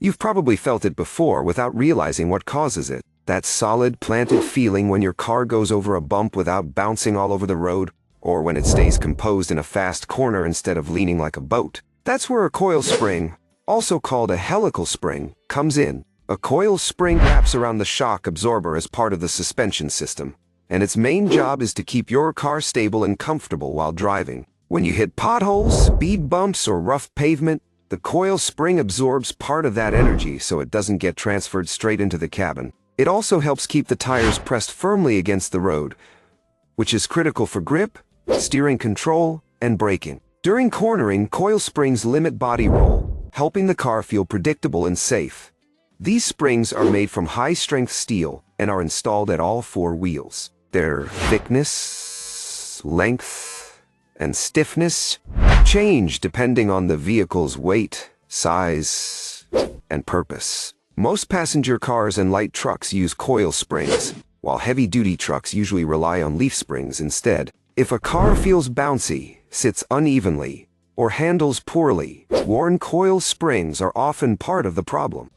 You've probably felt it before without realizing what causes it. That solid, planted feeling when your car goes over a bump without bouncing all over the road, or when it stays composed in a fast corner instead of leaning like a boat. That's where a coil spring, also called a helical spring, comes in. A coil spring wraps around the shock absorber as part of the suspension system, and its main job is to keep your car stable and comfortable while driving. When you hit potholes, speed bumps, or rough pavement, the coil spring absorbs part of that energy so it doesn't get transferred straight into the cabin. It also helps keep the tires pressed firmly against the road, which is critical for grip, steering control, and braking. During cornering, coil springs limit body roll, helping the car feel predictable and safe. These springs are made from high-strength steel and are installed at all four wheels. Their thickness, length, and stiffness change depending on the vehicle's weight, size, and purpose. Most passenger cars and light trucks use coil springs, while heavy-duty trucks usually rely on leaf springs instead. If a car feels bouncy, sits unevenly, or handles poorly, worn coil springs are often part of the problem.